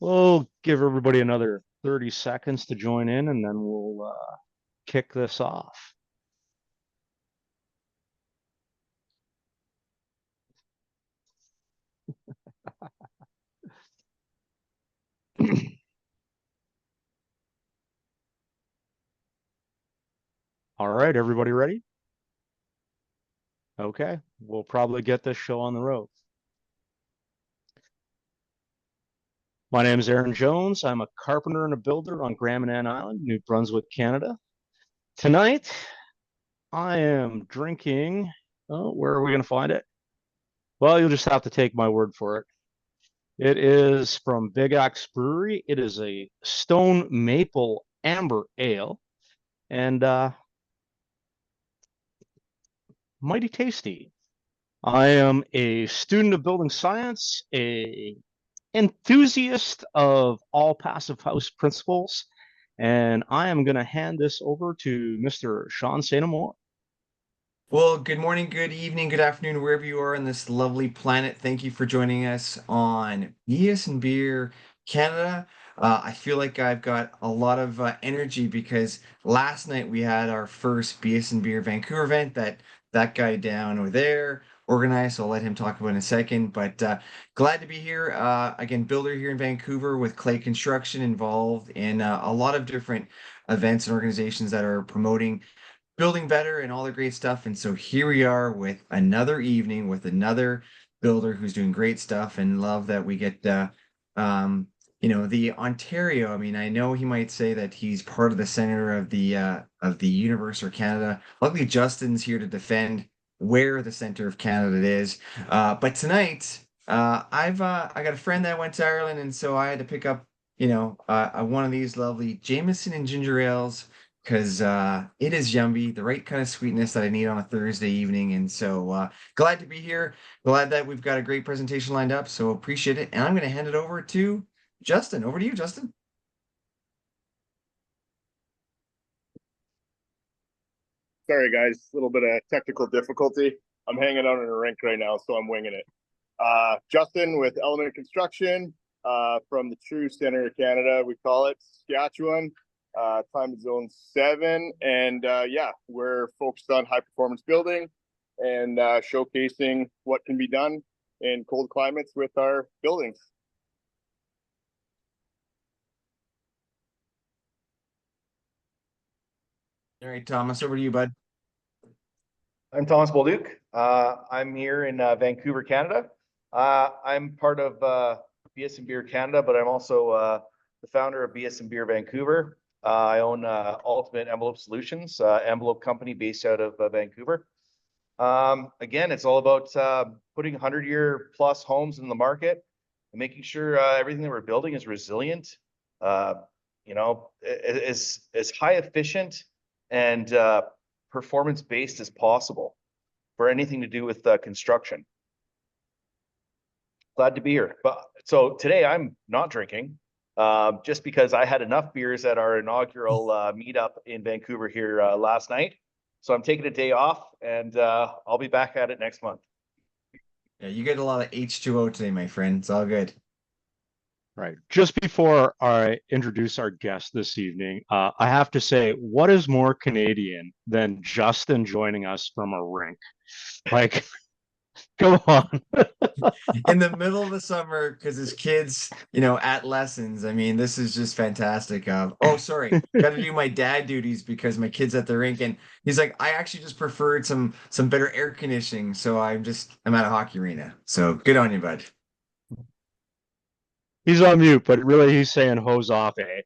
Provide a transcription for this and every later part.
We'll give everybody another 30 seconds to join in, and then we'll kick this off. All right, everybody ready? Okay, we'll probably get this show on the road. My name is Aaron Jones. I'm a carpenter and a builder on Grand Manan Island, New Brunswick, Canada. Tonight, I am drinking. Oh, where are we going to find it? Well, you'll just have to take my word for it. It is from Big Axe Brewery. It is a stone maple amber ale, and mighty tasty. I am a student of building science, a enthusiast of all passive house principles, and I am going to hand this over to Mr. Sean St. Amour. Well, good morning, good evening, good afternoon, wherever you are on this lovely planet. Thank you for joining us on BS&BEER Canada. I feel like I've got a lot of energy because last night we had our first BS&BEER Vancouver event that guy down over there organized. So I'll let him talk about in a second. But glad to be here. Again, builder here in Vancouver with Clay Construction, involved in a lot of different events and organizations that are promoting building better and all the great stuff. And so here we are with another evening with another builder who's doing great stuff, and love that we get the Ontario. I mean, I know he might say that he's part of the center of the universe or Canada. Luckily, Justin's here to defend where the center of Canada is. But tonight, I got a friend that went to Ireland, and so I had to pick up, one of these lovely Jameson and ginger ales because it is yummy, the right kind of sweetness that I need on a Thursday evening. And so glad to be here. Glad that we've got a great presentation lined up. So appreciate it. And I'm going to hand it over to Justin. Over to you, Justin. Sorry, guys, a little bit of technical difficulty. I'm hanging out in a rink right now, so I'm winging it. Justin with Element Construction from the true center of Canada, we call it, Saskatchewan. Time zone 7, and yeah, we're focused on high performance building and showcasing what can be done in cold climates with our buildings. All right, Thomas, over to you, bud. I'm Thomas Bolduc. I'm here in Vancouver, Canada. I'm part of BS&BEER Canada, but I'm also the founder of BS&BEER Vancouver. I own Ultimate Envelope Solutions, envelope company based out of Vancouver. Again, it's all about putting 100-year plus homes in the market and making sure everything that we're building is resilient, is high efficient and performance based as possible for anything to do with construction. Glad to be here. But so today I'm not drinking. Just because I had enough beers at our inaugural meetup in Vancouver here last night. So I'm taking a day off, and I'll be back at it next month. Yeah, you get a lot of H2O today, my friend. It's all good. Right. Just before I introduce our guest this evening, I have to say, what is more Canadian than Justin joining us from a rink? Like, come on. In the middle of the summer, because his kids, at lessons. I mean, this is just fantastic. Oh, sorry, got to do my dad duties because my kid's at the rink, and he's like, I actually just preferred some better air conditioning, so I'm at a hockey arena. So good on you, bud. He's on mute, but really he's saying hose off, eh?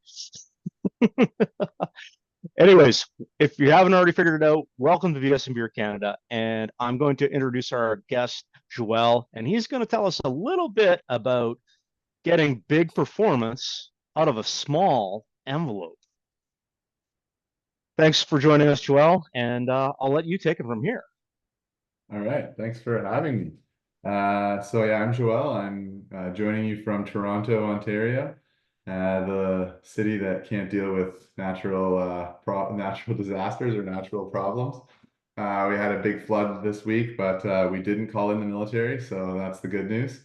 Anyways, if you haven't already figured it out, welcome to BS&BEER Canada, and I'm going to introduce our guest, Joel, and he's going to tell us a little bit about getting big performance out of a small envelope. Thanks for joining us, Joel, and I'll let you take it from here. All right, thanks for having me. So yeah, I'm Joel. I'm joining you from Toronto, Ontario, the city that can't deal with natural disasters or natural problems. We had a big flood this week, but we didn't call in the military, so that's the good news.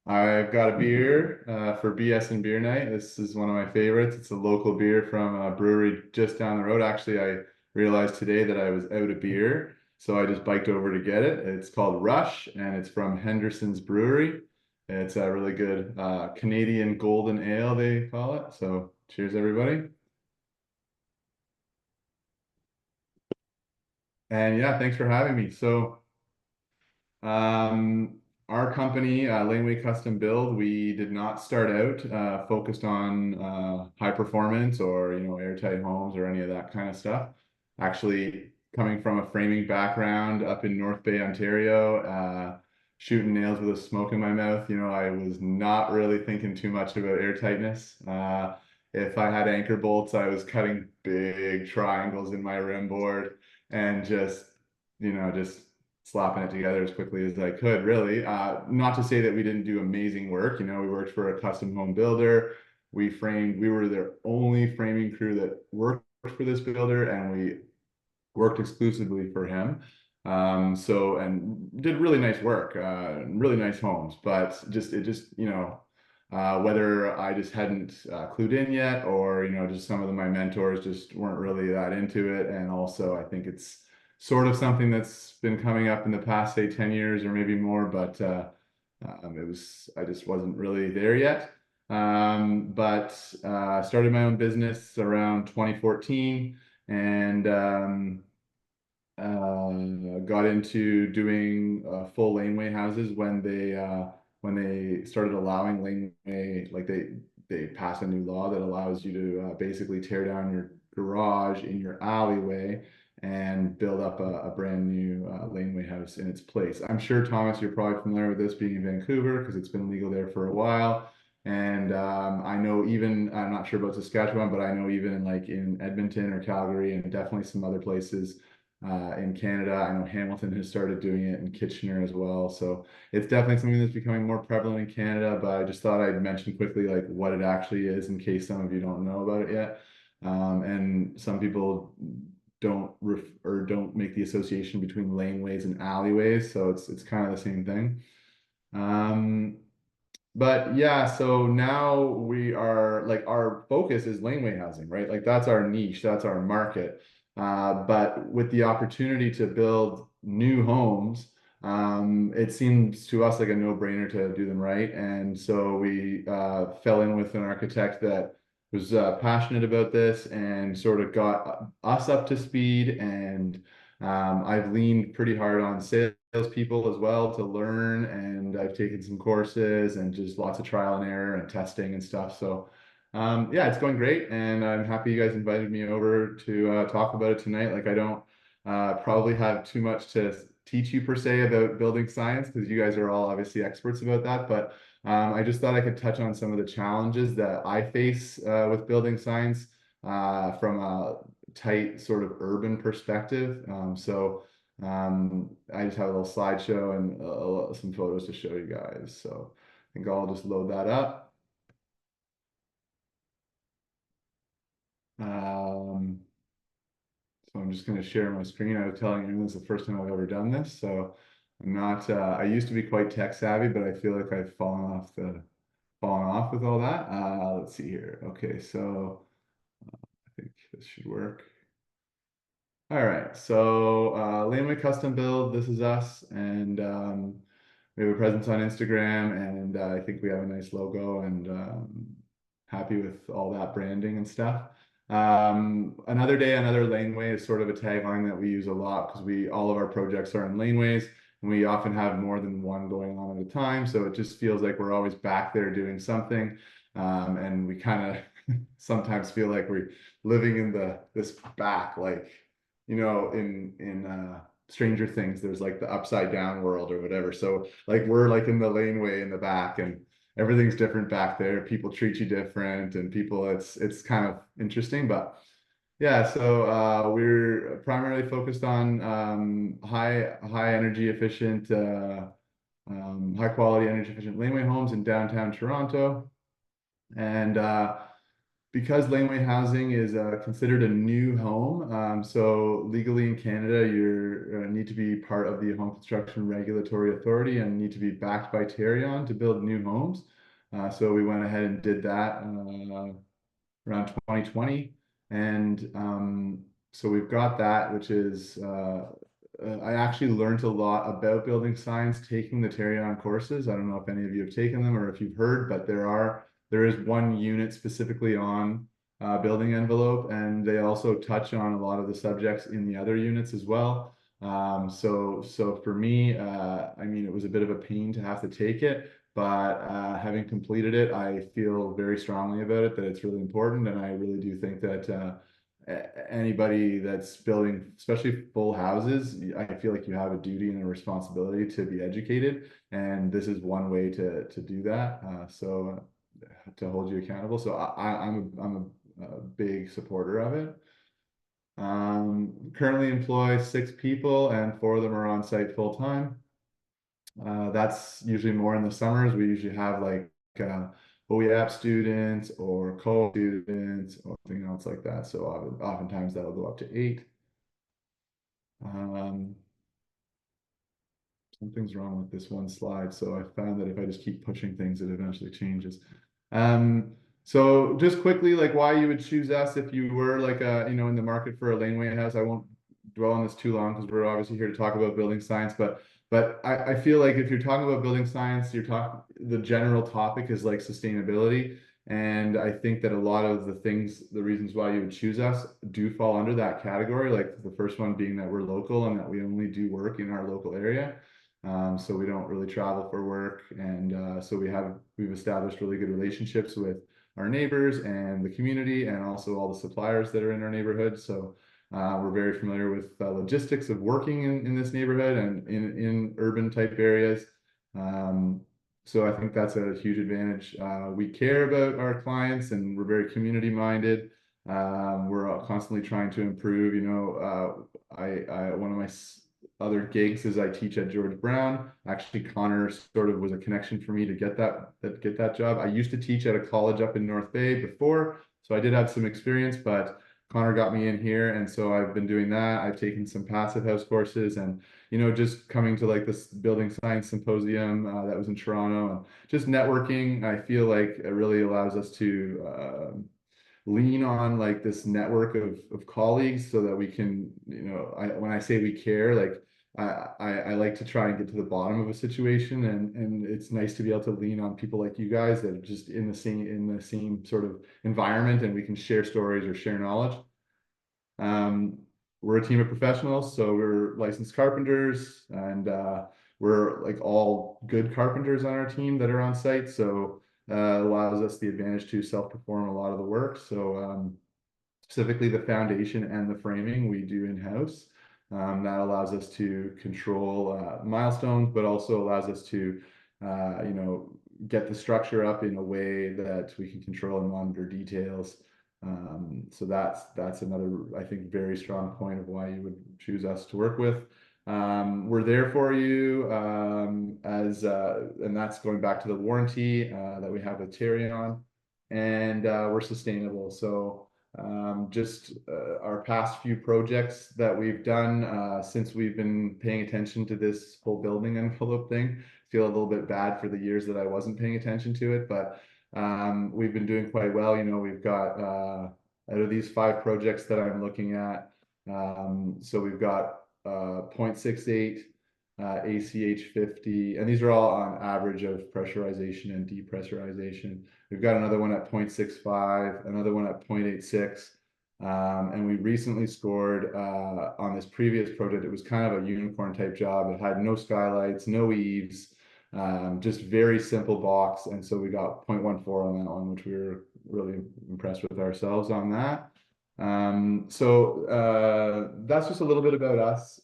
I've got a beer for BS&BEER night. This is one of my favorites. It's a local beer from a brewery just down the road. Actually, I realized today that I was out of beer, so I just biked over to get it. It's called Rush, and it's from Henderson's Brewery. It's a really good Canadian golden ale, they call it. So cheers, everybody. And yeah, thanks for having me. So our company, Laneway Custom Build, we did not start out focused on high performance or airtight homes or any of that kind of stuff. Actually, coming from a framing background up in North Bay, Ontario, shooting nails with a smoke in my mouth, I was not really thinking too much about airtightness. If I had anchor bolts, I was cutting big triangles in my rim board and just slapping it together as quickly as I could, really. Not to say that we didn't do amazing work. We worked for a custom home builder. We were their only framing crew that worked for this builder, and we worked exclusively for him. And did really nice work, really nice homes, but whether I just hadn't clued in yet, or just some of my mentors just weren't really that into it. And also, I think it's sort of something that's been coming up in the past, say, 10 years or maybe more, but I just wasn't really there yet. But started my own business around 2014, and got into doing full laneway houses when they started allowing laneway, like they passed a new law that allows you to basically tear down your garage in your alleyway and build up a brand new laneway house in its place. I'm sure, Thomas, you're probably familiar with this, being in Vancouver, because it's been legal there for a while. And I know, even I'm not sure about Saskatchewan, but I know even in Edmonton or Calgary and definitely some other places in Canada. I know Hamilton has started doing it, and Kitchener as well. So it's definitely something that's becoming more prevalent in Canada, but I just thought I'd mention quickly what it actually is, in case some of you don't know about it yet. And some people don't make the association between laneways and alleyways, so it's kind of the same thing. But yeah, so now we are our focus is laneway housing, right? That's our niche, that's our market. But with the opportunity to build new homes, it seems to us like a no-brainer to do them right. And so we fell in with an architect that was passionate about this and sort of got us up to speed. And I've leaned pretty hard on salespeople as well to learn, and I've taken some courses and just lots of trial and error and testing and stuff. So yeah, it's going great, and I'm happy you guys invited me over to talk about it tonight. I don't probably have too much to teach you per se about building science, because you guys are all obviously experts about that, but I just thought I could touch on some of the challenges that I face with building science from a tight sort of urban perspective. I just have a little slideshow and some photos to show you guys. So I think I'll just load that up. So I'm just going to share my screen. I was telling you, this is the first time I've ever done this, so I'm not. I used to be quite tech savvy, but I feel like I've fallen off with all that. Let's see here. Okay, so I think this should work. All right, so Laneway Custom Build, this is us, and we have a presence on Instagram, and I think we have a nice logo, and happy with all that branding and stuff. Another day, another laneway is sort of a tagline that we use a lot, because all of our projects are in laneways, and we often have more than one going on at a time. So it just feels like we're always back there doing something. And we kind of sometimes feel like we're living in this back, in Stranger Things, there's the upside down world or whatever. So we're in the laneway in the back, and everything's different back there. People treat you different, and it's kind of interesting. But yeah, so we're primarily focused on high energy efficient, high quality energy efficient laneway homes in downtown Toronto. And because laneway housing is considered a new home, so legally in Canada, you need to be part of the Home Construction Regulatory Authority and need to be backed by Tarion to build new homes. So we went ahead and did that around 2020, and so we've got that, which is I actually learned a lot about building science taking the Tarion courses. I don't know if any of you have taken them or if you've heard, but there is one unit specifically on building envelope, and they also touch on a lot of the subjects in the other units as well. So for me, I mean, it was a bit of a pain to have to take it, but having completed it, I feel very strongly about it, that it's really important, and I really do think that anybody that's building, especially full houses, I feel like you have a duty and a responsibility to be educated, and this is one way to do that. So to hold you accountable. So I'm a big supporter of it. Currently employ 6 people, and 4 of them are on site full time. That's usually more in the summers. We usually have like OEAP students or co-students or something else like that. So oftentimes that'll go up to 8. Something's wrong with this one slide. So I found that if I just keep pushing things, it eventually changes. So just quickly, like why you would choose us if you were like in the market for a laneway house. I won't dwell on this too long because we're obviously here to talk about building science, but I feel like if you're talking about building science, the general topic is like sustainability. And I think that a lot of the reasons why you would choose us do fall under that category. Like the first one being that we're local and that we only do work in our local area. So we don't really travel for work. And so we've established really good relationships with our neighbors and the community and also all the suppliers that are in our neighborhood. So we're very familiar with the logistics of working in this neighborhood and in urban type areas. So I think that's a huge advantage. We care about our clients and we're very community minded. We're constantly trying to improve. One of my other gigs is I teach at George Brown. Actually, Connor sort of was a connection for me to get that job. I used to teach at a college up in North Bay before, so I did have some experience, but Connor got me in here, and so I've been doing that. I've taken some passive house courses, and just coming to like this building science symposium that was in Toronto, and just networking. I feel like it really allows us to lean on like this network of colleagues so that we can, when I say we care, like I like to try and get to the bottom of a situation, and it's nice to be able to lean on people like you guys that are just in the same sort of environment, and we can share stories or share knowledge. We're a team of professionals, so we're licensed carpenters, and we're like all good carpenters on our team that are on site. So allows us the advantage to self-perform a lot of the work. So specifically the foundation and the framing we do in-house. That allows us to control milestones, but also allows us to get the structure up in a way that we can control and monitor details. So that's another, I think, very strong point of why you would choose us to work with. We're there for you and that's going back to the warranty that we have with Tarion, and we're sustainable. So just our past few projects that we've done since we've been paying attention to this whole building envelope thing, feel a little bit bad for the years that I wasn't paying attention to it, but we've been doing quite well. We've got out of these 5 projects that I'm looking at, so we've got 0.68 ACH 50, and these are all on average of pressurization and depressurization. We've got another one at 0.65, another one at 0.86, and we recently scored on this previous project. It was kind of a unicorn type job. It had no skylights, no eaves, just very simple box, and so we got 0.14 on that one, which we were really impressed with ourselves on that. So that's just a little bit about us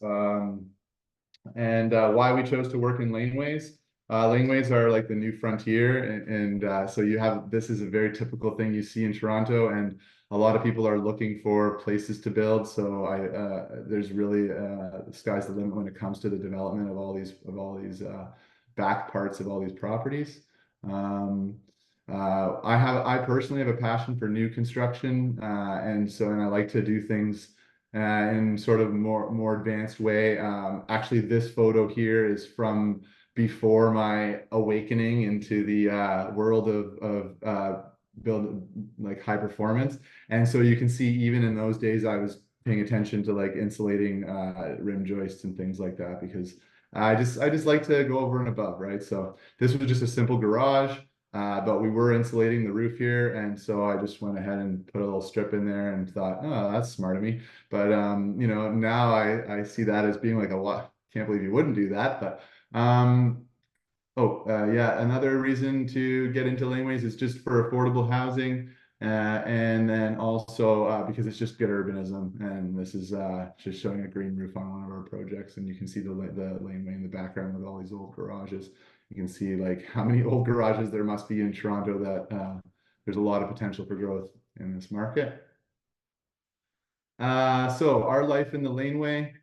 and why we chose to work in laneways. Laneways are like the new frontier, and so this is a very typical thing you see in Toronto, and a lot of people are looking for places to build. So there's really the sky's the limit when it comes to the development of all these back parts of all these properties. I personally have a passion for new construction, and I like to do things in sort of more advanced way. Actually, this photo here is from before my awakening into the world of build like high performance. And so you can see even in those days I was paying attention to like insulating rim joists and things like that, because I just like to go over and above, right? So this was just a simple garage, but we were insulating the roof here, and so I just went ahead and put a little strip in there and thought, oh, that's smart of me. But you know, now I see that as being like a lot. Can't believe you wouldn't do that, but yeah, another reason to get into laneways is just for affordable housing, and then also because it's just good urbanism. And this is just showing a green roof on one of our projects, and you can see the laneway in the background with all these old garages. You can see like how many old garages there must be in Toronto, that there's a lot of potential for growth in this market. So our life in the laneway.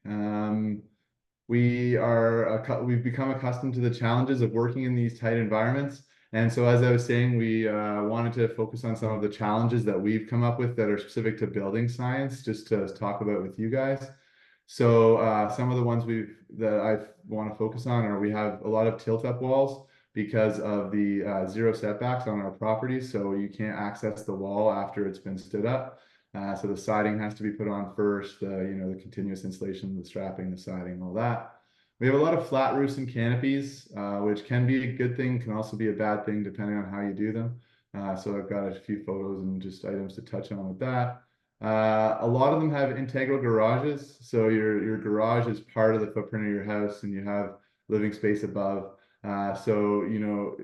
We've become accustomed to the challenges of working in these tight environments. And so, as I was saying, we wanted to focus on some of the challenges that we've come up with that are specific to building science, just to talk about with you guys. So some of the ones that I want to focus on are, we have a lot of tilt-up walls because of the zero setbacks on our properties. So you can't access the wall after it's been stood up. So the siding has to be put on first, you know, the continuous insulation, the strapping, the siding, all that. We have a lot of flat roofs and canopies, which can be a good thing, can also be a bad thing depending on how you do them. So I've got a few photos and just items to touch on with that. A lot of them have integral garages. So your garage is part of the footprint of your house, and you have living space above. So, you know,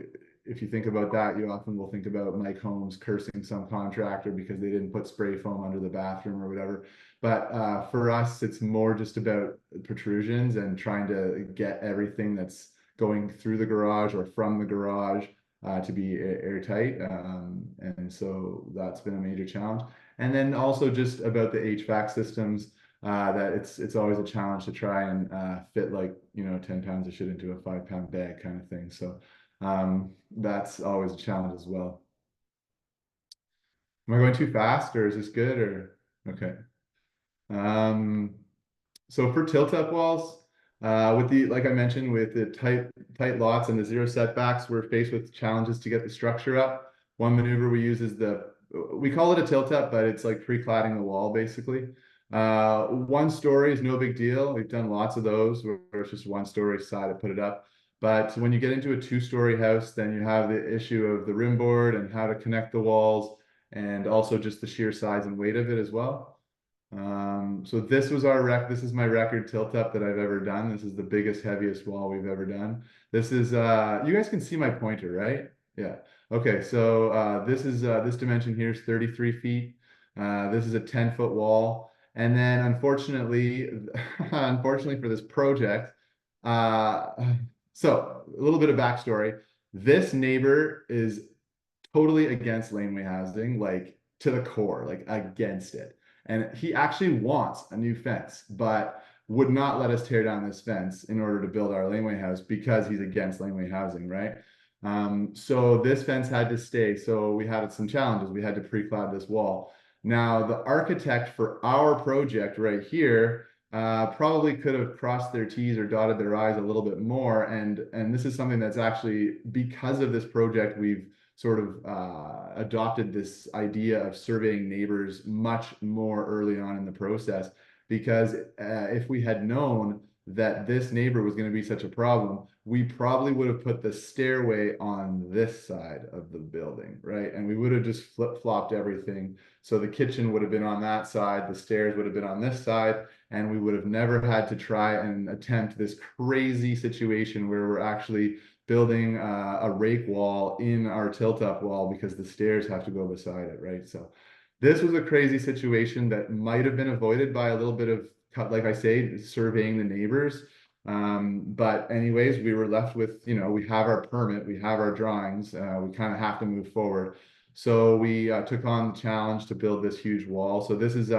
if you think about that, you often will think about Mike Holmes cursing some contractor because they didn't put spray foam under the bathroom or whatever. But for us, it's more just about protrusions and trying to get everything that's going through the garage or from the garage to be airtight. And so that's been a major challenge. And then also just about the HVAC systems, that it's always a challenge to try and fit, like, you know, 10 pounds of shit into a 5-pound bag kind of thing. So that's always a challenge as well. Am I going too fast, or is this good, or okay? So for tilt-up walls, with the, like I mentioned, with the tight lots and the zero setbacks, we're faced with challenges to get the structure up. One maneuver we use is we call it a tilt-up, but it's like pre-cladding the wall basically. One story is no big deal. We've done lots of those where it's just one story side to put it up. But when you get into a 2-story house, then you have the issue of the rim board and how to connect the walls, and also just the sheer size and weight of it as well. So this was this is my record tilt up that I've ever done. This is the biggest, heaviest wall we've ever done. This is, you guys can see my pointer, right? Yeah. Okay. So, this dimension here is 33 feet. This is a 10-foot wall. And then unfortunately, unfortunately for this project, so a little bit of backstory. This neighbor is totally against laneway housing, like to the core, like against it. And he actually wants a new fence, but would not let us tear down this fence in order to build our laneway house because he's against laneway housing, right? So this fence had to stay. So we had some challenges. We had to pre-clad this wall. Now, the architect for our project right here probably could have crossed their T's or dotted their I's a little bit more. And this is something that's actually, because of this project, we've sort of adopted this idea of surveying neighbors much more early on in the process. Because if we had known that this neighbor was going to be such a problem, we probably would have put the stairway on this side of the building, right? And we would have just flip-flopped everything. So the kitchen would have been on that side, the stairs would have been on this side, and we would have never had to try and attempt this crazy situation where we're actually building a rake wall in our tilt-up wall because the stairs have to go beside it, right? So this was a crazy situation that might have been avoided by a little bit of, like I say, surveying the neighbors. But anyways, we were left with, you know, we have our permit, we have our drawings, we kind of have to move forward. So we took on the challenge to build this huge wall. So this is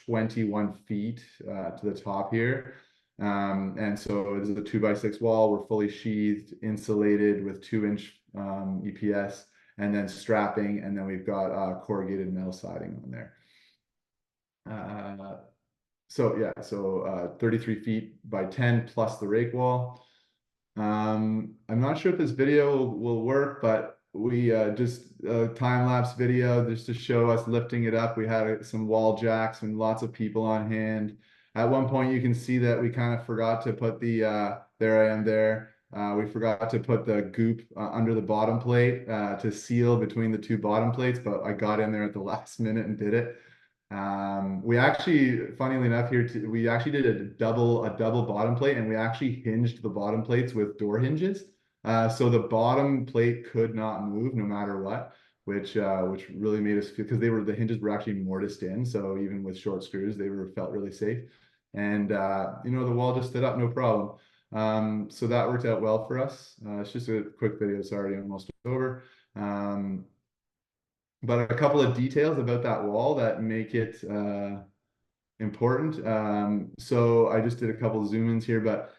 21 feet to the top here. And so this is a 2x6 wall. We're fully sheathed, insulated with 2-inch EPS. and then strapping, and then we've got corrugated metal siding on there. So yeah, so 33 feet by 10 plus the rake wall. I'm not sure if this video will work, but we just time-lapse video just to show us lifting it up. We had some wall jacks and lots of people on hand. At one point, you can see that we kind of forgot to put the, there I am there. We forgot to put the goop under the bottom plate to seal between the two bottom plates, but I got in there at the last minute and did it. We actually, funnily enough here, we actually did a double bottom plate, and we actually hinged the bottom plates with door hinges. So the bottom plate could not move no matter what, which really made us feel, because the hinges were actually mortised in. So even with short screws, they felt really safe. And you know, the wall just stood up, no problem. So that worked out well for us. It's just a quick video, it's already almost over. But a couple of details about that wall that make it important. So I just did a couple of zoom ins here, but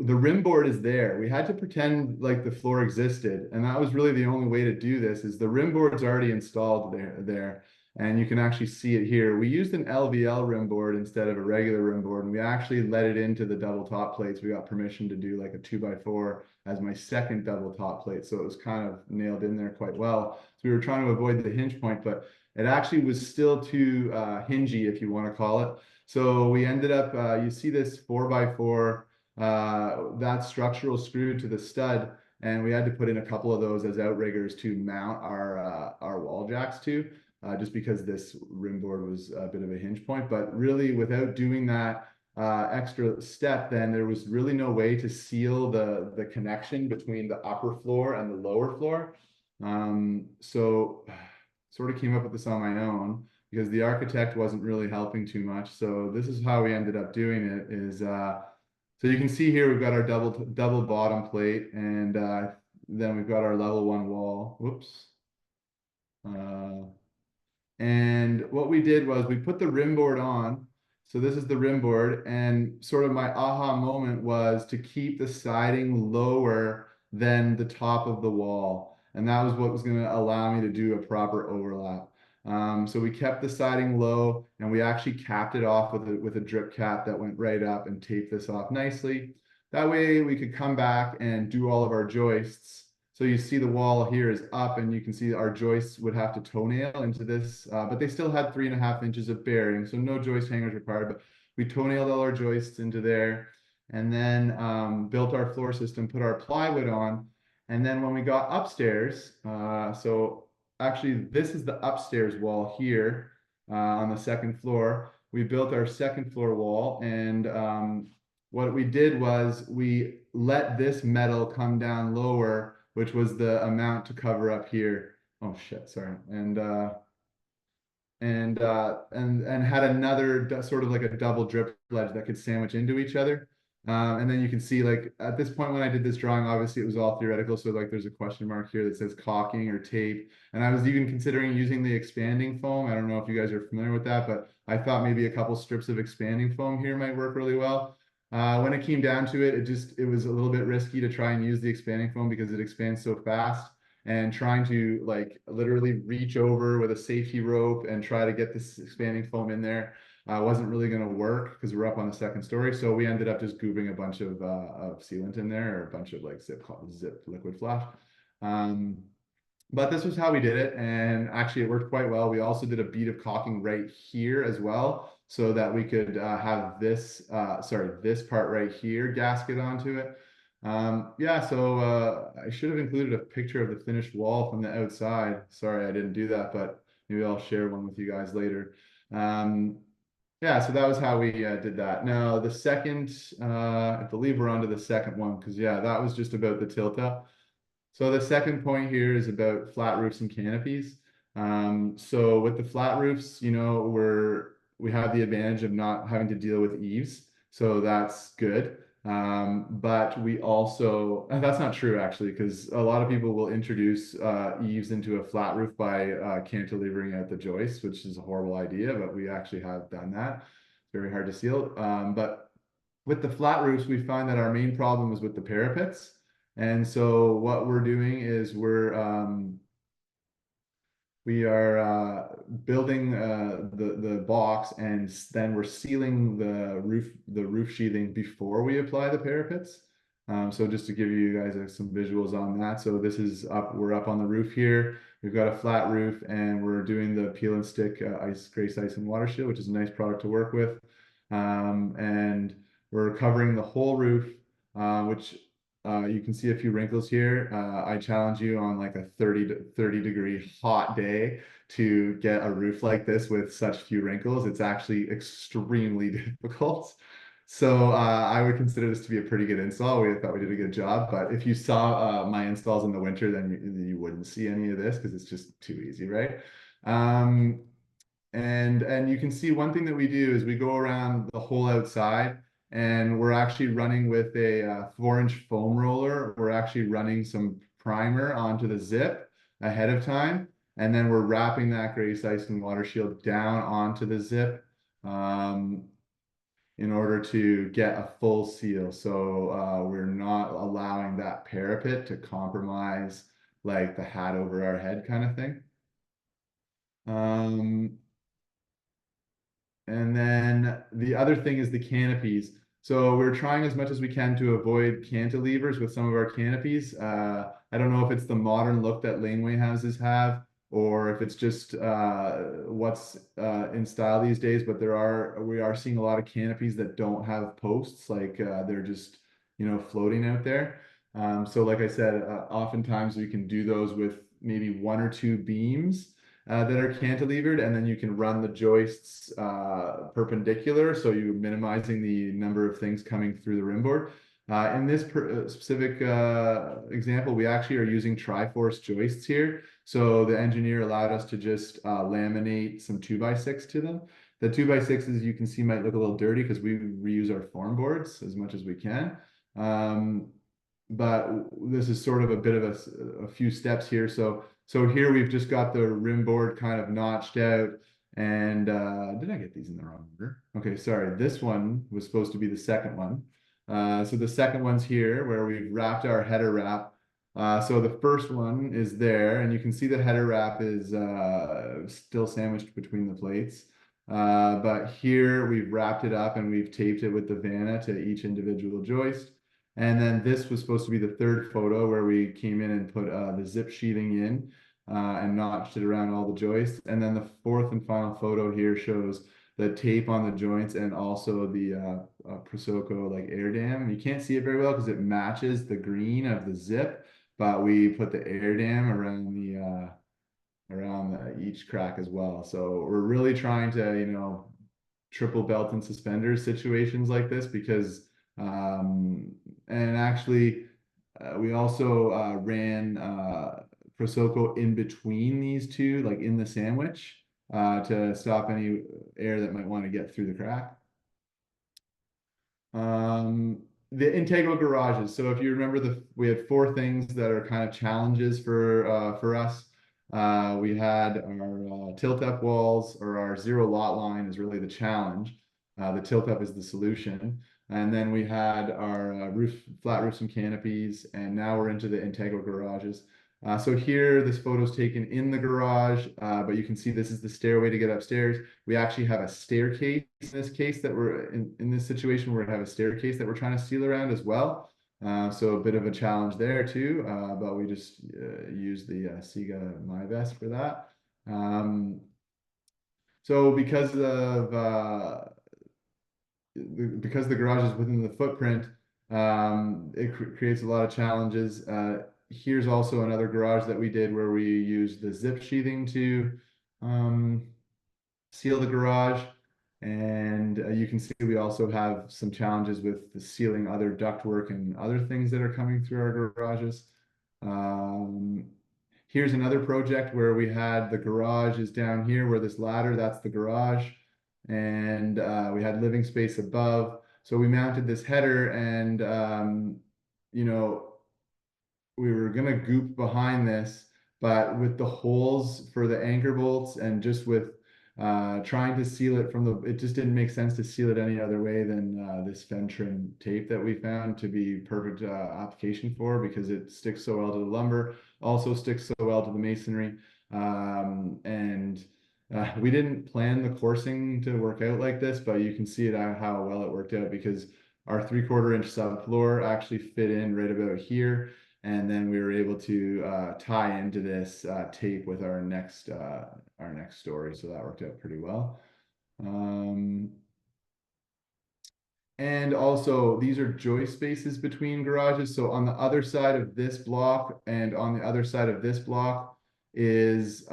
the rim board is there. We had to pretend like the floor existed, and that was really the only way to do this. Is the rim board's already installed there, and you can actually see it here. We used an LVL rim board instead of a regular rim board, and we actually let it into the double top plates. We got permission to do like a 2x4 as my second double top plate, so it was kind of nailed in there quite well. So we were trying to avoid the hinge point, but it actually was still too hingy, if you want to call it. So we ended up, you see this 4x4, that structural screw to the stud, and we had to put in a couple of those as outriggers to mount our wall jacks to, just because this rim board was a bit of a hinge point. But really, without doing that extra step, then there was really no way to seal the connection between the upper floor and the lower floor. So sort of came up with this on my own because the architect wasn't really helping too much. So this is how we ended up doing it is, so you can see here, we've got our double bottom plate, and then we've got our level 1 wall. Whoops. And what we did was we put the rim board on. So this is the rim board, and sort of my aha moment was to keep the siding lower than the top of the wall. And that was what was going to allow me to do a proper overlap. So we kept the siding low, and we actually capped it off with a drip cap that went right up and taped this off nicely. That way we could come back and do all of our joists. So you see the wall here is up, and you can see our joists would have to toenail into this, but they still had 3.5 inches of bearing, so no joist hangers required, but we toenailed all our joists into there, and then built our floor system, put our plywood on, and then when we got upstairs, so actually this is the upstairs wall here on the second floor. We built our second floor wall, and what we did was we let this metal come down lower, which was the amount to cover up here. Oh shit, sorry. And had another sort of like a double drip ledge that could sandwich into each other. And then you can see, like, at this point when I did this drawing, obviously it was all theoretical. So like there's a question mark here that says caulking or tape. And I was even considering using the expanding foam. I don't know if you guys are familiar with that, but I thought maybe a couple strips of expanding foam here might work really well. When it came down to it, it was a little bit risky to try and use the expanding foam because it expands so fast, and trying to like literally reach over with a safety rope and try to get this expanding foam in there wasn't really going to work because we're up on the second story. So we ended up just gooping a bunch of sealant in there, or a bunch of like zip liquid flash. But this was how we did it, and actually it worked quite well. We also did a bead of caulking right here as well, so that we could have this, this part right here gasket onto it. Yeah, so I should have included a picture of the finished wall from the outside. Sorry, I didn't do that, but maybe I'll share one with you guys later. Yeah, so that was how we did that. Now, the second, I believe we're on to the second one, because yeah, that was just about the tilt up. So the second point here is about flat roofs and canopies. So with the flat roofs, you know, we have the advantage of not having to deal with eaves, so that's good. But we also, and that's not true actually, because a lot of people will introduce eaves into a flat roof by cantilevering out the joist, which is a horrible idea, but we actually have done that. It's very hard to seal. But with the flat roofs, we find that our main problem is with the parapets. And so what we're doing is we are building the box, and then we're sealing the roof sheathing before we apply the parapets. So just to give you guys some visuals on that. So this is up, we're up on the roof here. We've got a flat roof, and we're doing the peel and stick Grace Ice and Water Shield, which is a nice product to work with. And we're covering the whole roof, which you can see a few wrinkles here. I challenge you on like a 30 degree hot day to get a roof like this with such few wrinkles. It's actually extremely difficult. So I would consider this to be a pretty good install. We thought we did a good job, but if you saw my installs in the winter, then you wouldn't see any of this because it's just too easy, right? And you can see one thing that we do is we go around the whole outside, and we're actually running with a 4-inch foam roller. We're actually running some primer onto the zip ahead of time, and then we're wrapping that Grace Ice and Water Shield down onto the zip in order to get a full seal. So we're not allowing that parapet to compromise like the hat over our head kind of thing. And then the other thing is the canopies. So we're trying as much as we can to avoid cantilevers with some of our canopies. I don't know if it's the modern look that Laneway houses have, or if it's just what's in style these days, but we are seeing a lot of canopies that don't have posts, like they're just, floating out there. So like I said, oftentimes we can do those with maybe 1 or 2 beams that are cantilevered, and then you can run the joists perpendicular, so you're minimizing the number of things coming through the rim board. In this specific example, we actually are using Triforce joists here. So the engineer allowed us to just laminate some 2x6 to them. The 2x6s, you can see, might look a little dirty because we reuse our form boards as much as we can. But this is sort of a bit of a few steps here. So here we've just got the rim board kind of notched out. And did I get these in the wrong order? Okay, sorry. This one was supposed to be the second one. So the second one's here where we've wrapped our header wrap. So the first one is there, and you can see the header wrap is still sandwiched between the plates. But here we've wrapped it up and we've taped it with the Vanna to each individual joist. And then this was supposed to be the third photo where we came in and put the zip sheathing in and notched it around all the joists. And then the fourth and final photo here shows the tape on the joints and also the Prosoco like air dam. You can't see it very well because it matches the green of the zip, but we put the air dam around each crack as well. So we're really trying to, triple belt and suspenders situations like this because and actually we also ran Prosoco in between these two, like in the sandwich, to stop any air that might want to get through the crack. The integral garages. So if you remember, we had 4 things that are kind of challenges for us. We had our tilt-up walls, or our zero lot line is really the challenge. The tilt-up is the solution. And then we had our flat roofs and canopies, and now we're into the integral garages. So here, this photo is taken in the garage, but you can see this is the stairway to get upstairs. We actually have a staircase in this case that we're in this situation where we have a staircase that we're trying to seal around as well. So a bit of a challenge there too, but we just use the Sega MyVest for that. So because the garage is within the footprint, it creates a lot of challenges. Here's also another garage that we did where we used the zip sheathing to seal the garage. And you can see we also have some challenges with the sealing other ductwork and other things that are coming through our garages. Here's another project where we had the garage is down here where this ladder, that's the garage. And we had living space above. So we mounted this header and, we were going to goop behind this, but with the holes for the anchor bolts and just with trying to seal it from it just didn't make sense to seal it any other way than this Fentrin tape that we found to be perfect application for, because it sticks so well to the lumber, also sticks so well to the masonry. We didn't plan the coursing to work out like this, but you can see it how well it worked out, because our 3/4 inch subfloor actually fit in right about here. And then we were able to tie into this tape with our next story. So that worked out pretty well. And also, these are joist spaces between garages. So on the other side of this block and on the other side of this block is,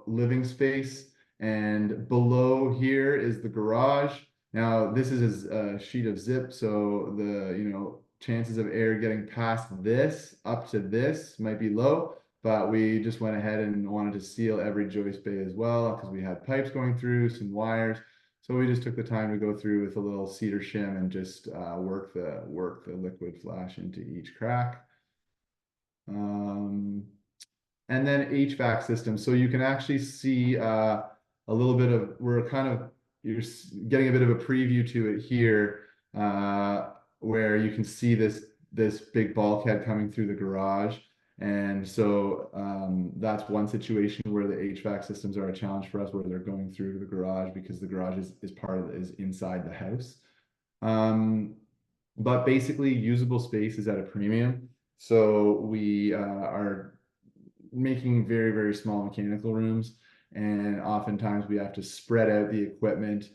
living space. And below here is the garage. Now, this is a sheet of zip, so the, chances of air getting past this up to this might be low, but we just went ahead and wanted to seal every joist bay as well, because we had pipes going through, some wires. So we just took the time to go through with a little cedar shim and just work the liquid flash into each crack. And then HVAC system. So you can actually see a little bit of, you're getting a bit of a preview to it here, where you can see this big bulkhead coming through the garage. And so that's one situation where the HVAC systems are a challenge for us, where they're going through the garage, because the garage is inside the house. But basically, usable space is at a premium. So we are making very, very small mechanical rooms, and oftentimes we have to spread out the equipment,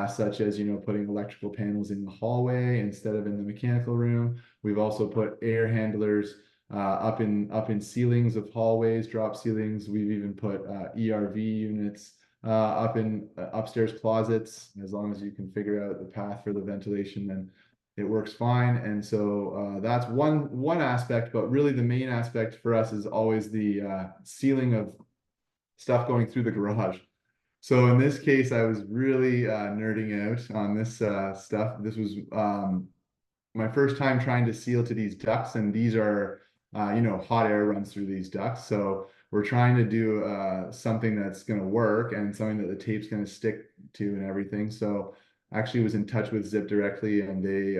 such as putting electrical panels in the hallway instead of in the mechanical room. We've also put air handlers up in ceilings of hallways, drop ceilings. We've even put ERV units up in upstairs closets. As long as you can figure out the path for the ventilation, then it works fine. And so that's one aspect, but really the main aspect for us is always the sealing of stuff going through the garage. So in this case, I was really nerding out on this stuff. This was my first time trying to seal to these ducts, and these are, hot air runs through these ducts. So we're trying to do something that's going to work and something that the tape's going to stick to and everything. So actually was in touch with Zip directly, and they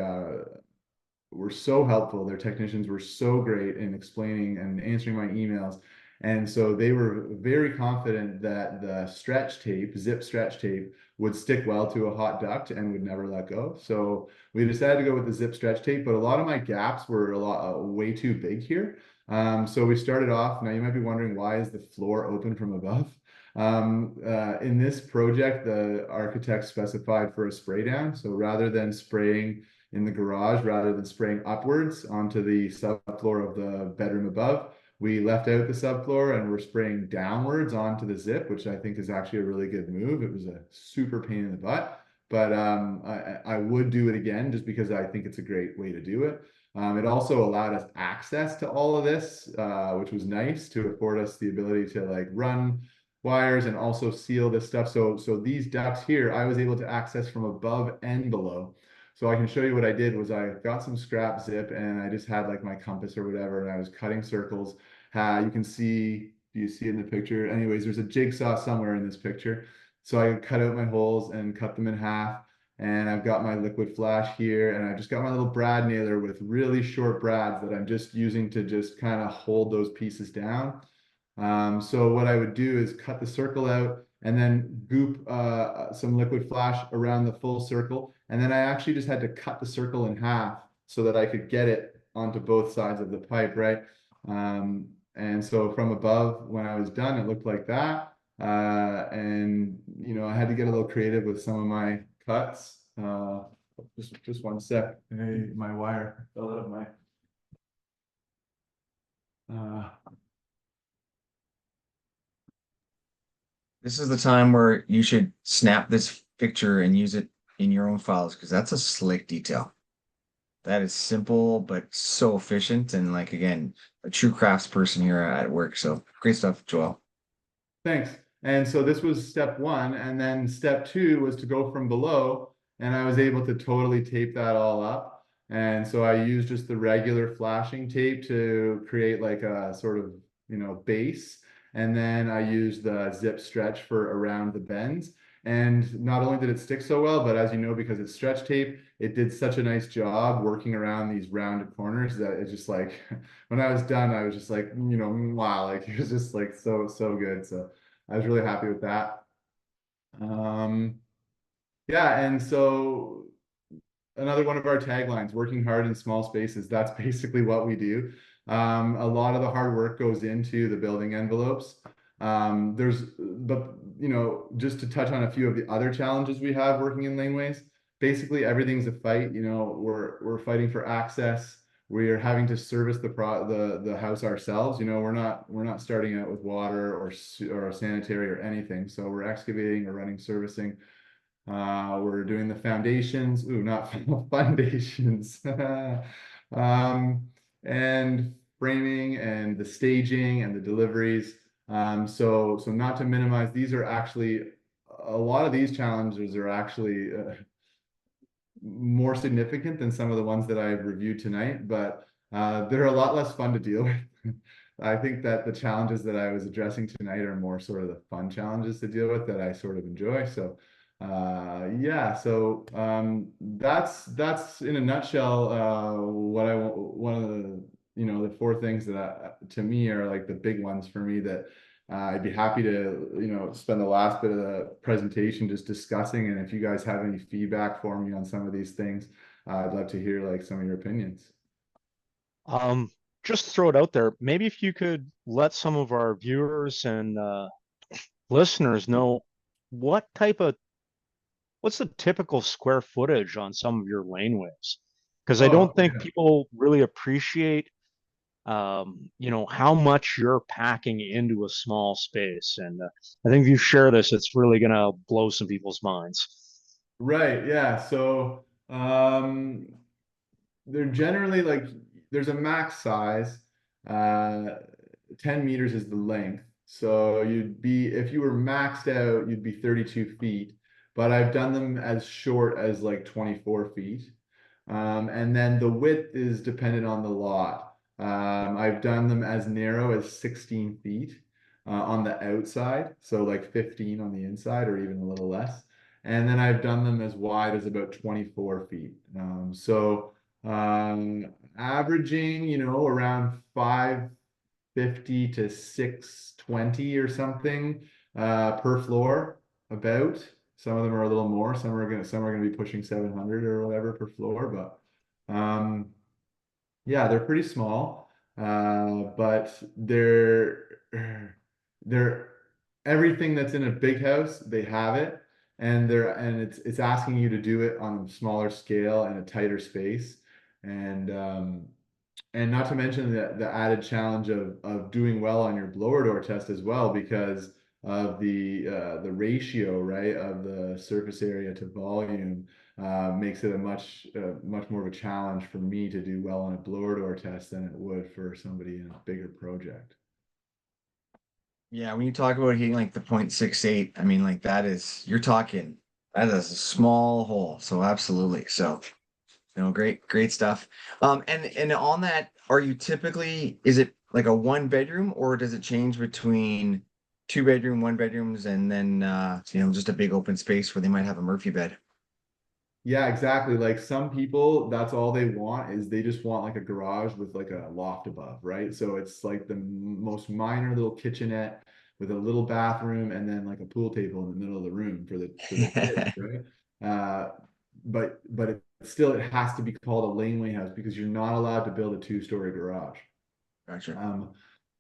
were so helpful. Their technicians were so great in explaining and answering my emails. And so they were very confident that the stretch tape, Zip stretch tape, would stick well to a hot duct and would never let go. So we decided to go with the Zip stretch tape, but a lot of my gaps were way too big here. So we started off. Now you might be wondering, why is the floor open from above? In this project, the architect specified for a spray down. So rather than spraying in the garage, rather than spraying upwards onto the subfloor of the bedroom above, we left out the subfloor and we're spraying downwards onto the Zip, which I think is actually a really good move. It was a super pain in the butt, but I would do it again, just because I think it's a great way to do it. It also allowed us access to all of this, which was nice, to afford us the ability to run wires and also seal this stuff. So these ducts here, I was able to access from above and below. So I can show you what I did. Was I got some scrap Zip, and I just had my compass or whatever, and I was cutting circles. You can see, do you see in the picture? Anyways, there's a jigsaw somewhere in this picture. So I cut out my holes and cut them in half. And I've got my liquid flash here, and I just got my little brad nailer with really short brads that I'm just using to just kind of hold those pieces down. So what I would do is cut the circle out and then goop some liquid flash around the full circle. And then I actually just had to cut the circle in half so that I could get it onto both sides of the pipe, right? And so from above, when I was done, it looked like that. And I had to get a little creative with some of my cuts. Just one sec. Hey, my wire fell out of my This is the time where you should snap this picture and use it in your own files, because that's a slick detail. That is simple, but so efficient. And again, a true craftsperson here at work. So great stuff, Joel. Thanks. And so this was step one. And then step two was to go from below, and I was able to totally tape that all up. And so I used just the regular flashing tape to create a sort of, base. And then I used the zip stretch for around the bends. And not only did it stick so well, but as you know, because it's stretch tape, it did such a nice job working around these rounded corners that it's just like, when I was done, I was just like, you know, wow, like it was just like so good. So I was really happy with that. Yeah, and so another one of our taglines, working hard in small spaces. That's basically what we do. A lot of the hard work goes into the building envelopes. But you know, just to touch on a few of the other challenges we have working in laneways, basically everything's a fight. You know, we're fighting for access. We are having to service the house ourselves. You know, we're not starting out with water or sanitary or anything. So we're excavating or running servicing. We're doing the foundations. Ooh, not foundations. um, and framing and the staging and the deliveries. So not to minimize, these are actually a lot of these challenges are actually more significant than some of the ones that I've reviewed tonight, but they're a lot less fun to deal with. I think that the challenges that I was addressing tonight are more sort of the fun challenges to deal with that I sort of enjoy. So yeah, so that's in a nutshell what I want. One of the, you know, the four things that to me are like the big ones for me that I'd be happy to, you know, spend the last bit of the presentation just discussing. And if you guys have any feedback for me on some of these things, I'd love to hear like some of your opinions. Um, just throw it out there. Maybe if you could let some of our viewers and listeners know what type of what's the typical square footage on some of your laneways? Because I Oh, don't think people really appreciate, you know, how much you're packing into a small space. And I think if you share this, it's really going to blow some people's minds. right. Yeah. So they're generally like, there's a max size. Uh, 10 meters is the length. So you'd be, if you were maxed out, you'd be 32 feet. But I've done them as short as like 24 feet. And then the width is dependent on the lot. I've done them as narrow as 16 feet on the outside. So like 15 on the inside or even a little less. And then I've done them as wide as about 24 feet. Averaging, you know, around 550 to 620 or something per floor, about. Some of them are a little more, some are gonna be pushing 700 or whatever per floor, but yeah, they're pretty small. But they're everything that's in a big house, they have it, and it's asking you to do it on a smaller scale and a tighter space. And and not to mention the added challenge of doing well on your blower door test as well, because of the ratio, right, of the surface area to volume, makes it a much more of a challenge for me to do well on a blower door test than it would for somebody in a bigger project. Yeah, when you talk about hitting like the 0.68, I mean, like you're talking, that is a small hole. So absolutely. So, you know, great stuff. And on that, are you typically, is it like a one bedroom or does it change between two bedroom, one bedrooms, and then you know, just a big open space where they might have a Murphy bed? Yeah, exactly. Like some people, that's all they want is they just want like a garage with like a loft above, right? So it's like the most minor little kitchenette with a little bathroom and then like a pool table in the middle of the room for the kids, right? Uh, but it has to be called a laneway house because you're not allowed to build a two-story garage. Gotcha.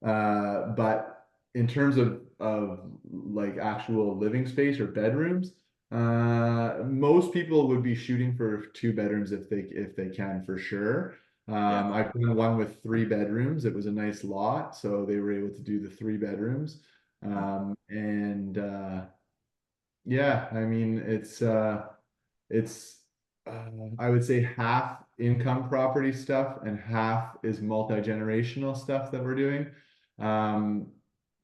But in terms of like actual living space or bedrooms, most people would be shooting for two bedrooms if they can for sure. Yeah. I've done one with three bedrooms. It was a nice lot, so they were able to do the three bedrooms. And yeah, I mean it's I would say half income property stuff and half is multi-generational stuff that we're doing. Um,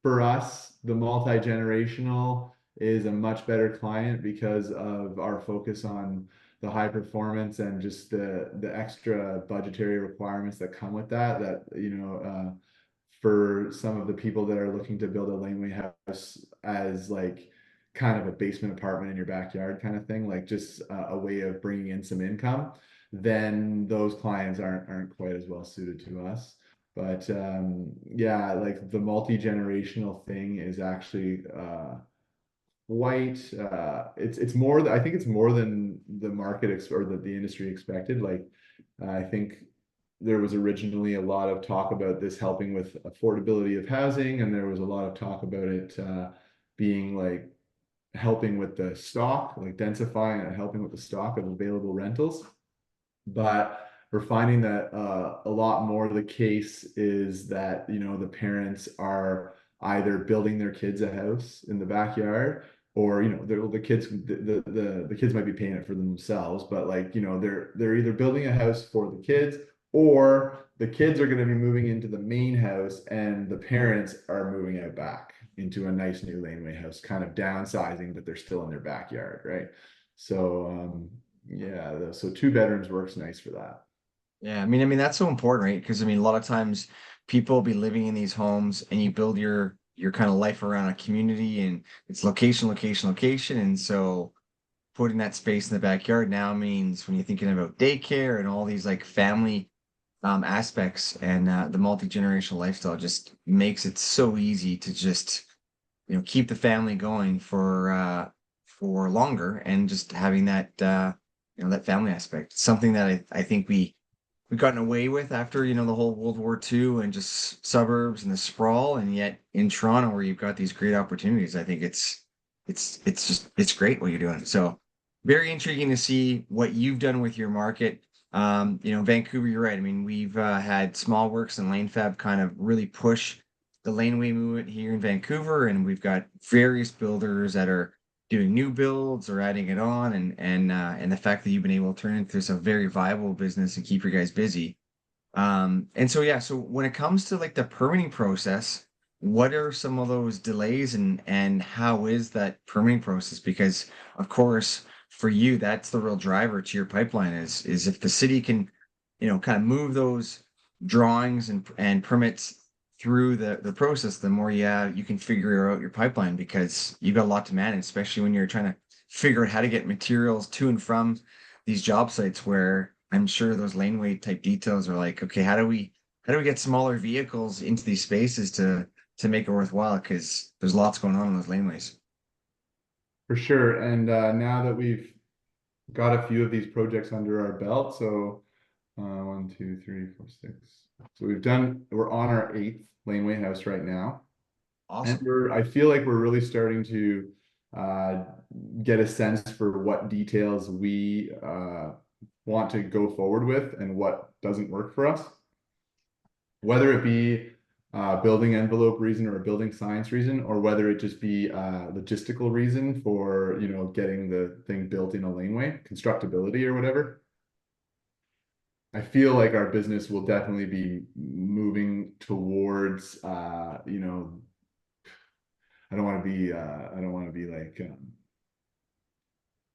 for us, the multi-generational is a much better client because of our focus on the high performance and just the extra budgetary requirements that come with that, you know, for some of the people that are looking to build a laneway house as like kind of a basement apartment in your backyard kind of thing, like just a way of bringing in some income, then those clients aren't quite as well suited to us. But yeah, like the multi-generational thing is actually quite it's more, I think it's more than the market or the industry expected. Like I think there was originally a lot of talk about this helping with affordability of housing, and there was a lot of talk about it being like helping with the stock, like densifying and helping with the stock of available rentals. But we're finding that a lot more of the case is that, you know, the parents are either building their kids a house in the backyard, or, you know, the kids, the kids might be paying it for themselves, but like, you know, they're either building a house for the kids, or the kids are going to be moving into the main house and the parents are moving out back into a nice new laneway house, kind of downsizing, but they're still in their backyard, right? So yeah, so 2 bedrooms works nice for that. Yeah, I mean that's so important, right? Because I mean a lot of times people will be living in these homes and you build your kind of life around a community and it's location, location, location. And so putting that space in the backyard now means when you're thinking about daycare and all these like family aspects and the multi-generational lifestyle just makes it so easy to just, you know, keep the family going for longer and just having that you know, that family aspect. Something that I think we've gotten away with after, you know, the whole World War II and just suburbs and the sprawl. And yet in Toronto, where you've got these great opportunities, I think it's just it's great what you're doing. So very intriguing to see what you've done with your market. You know, Vancouver, you're right. I mean, we've had Small Works and Lane Fab kind of really push the laneway movement here in Vancouver, and we've got various builders that are doing new builds or adding it on, and the fact that you've been able to turn it into some very viable business and keep your guys busy. And so yeah, so when it comes to like the permitting process, what are some of those delays and how is that permitting process? Because of course, for you, that's the real driver to your pipeline is if the city can, you know, kind of move those drawings and permits through the process, the more you can figure out your pipeline because you got a lot to manage, especially when you're trying to figure out how to get materials to and from these job sites where I'm sure those laneway type details are like, okay, how do we get smaller vehicles into these spaces to make it worthwhile? Because there's lots going on those laneways. For sure. And now that we've got a few of these projects under our belt, so 1, 2, 3, 4, 6. So we're on our 8th laneway house right now. And Awesome. I feel like we're really starting to get a sense for what details we want to go forward with and what doesn't work for us. Whether it be building envelope reason or a building science reason, or whether it just be logistical reason for, you know, getting the thing built in a laneway, constructability or whatever. I feel like our business will definitely be moving towards, you know, I don't want to be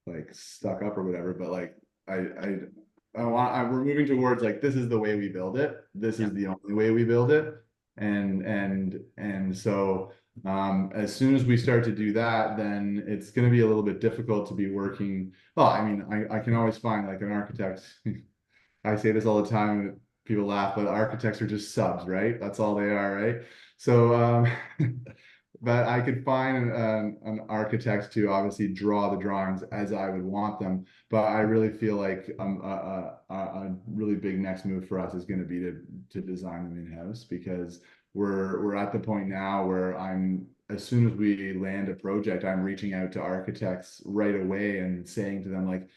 like stuck up or whatever, but like we're moving towards like this is the way we build it. This is the only way we build it, and so as soon as we start to do that, then it's going to be a little bit difficult to be working. Well, I mean, I can always find like an architect. I say this all the time. People laugh, but architects are just subs, right? That's all they are, right? So, but I could find an architect to obviously draw the drawings as I would want them. But I really feel like a really big next move for us is going to be to design them in-house, because we're at the point now where as soon as we land a project, I'm reaching out to architects right away and saying to them like,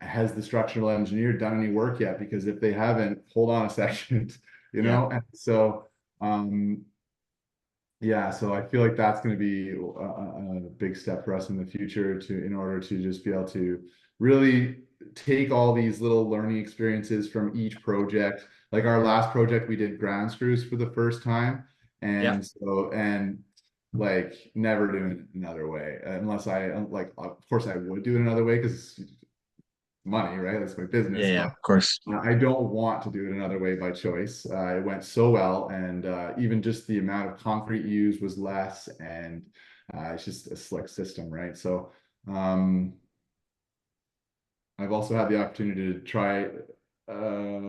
has the structural engineer done any work yet? Because if they haven't, hold on a second, you know? And so, yeah, so I feel like that's going to be a big step for us in the future in order to just be able to really take all these little learning experiences from each project. Like our last project, we did ground screws for the first time. And like never doing it another way, unless of course I would do it another way because money, right? That's my business. Yeah, But of course. I don't want to do it another way by choice. It went so well, and even just the amount of concrete used was less, and it's just a slick system, right? So I've also had the opportunity to try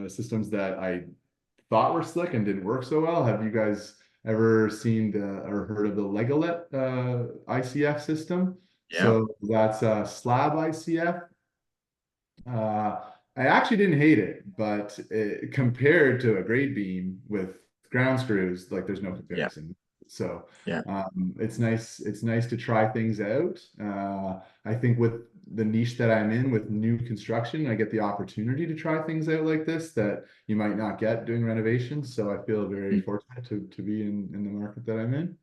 systems that I thought were slick and didn't work so well. Have you guys ever seen or heard of the Legolet ICF system? Yeah. So that's a slab ICF. I actually didn't hate it, but compared to a grade beam with ground screws, like there's no comparison. So Yeah. it's nice. It's nice to try things out. I think with the niche that I'm in with new construction, I get the opportunity to try things out like this that you might not get doing renovations. So I feel very fortunate to be in the market that I'm in.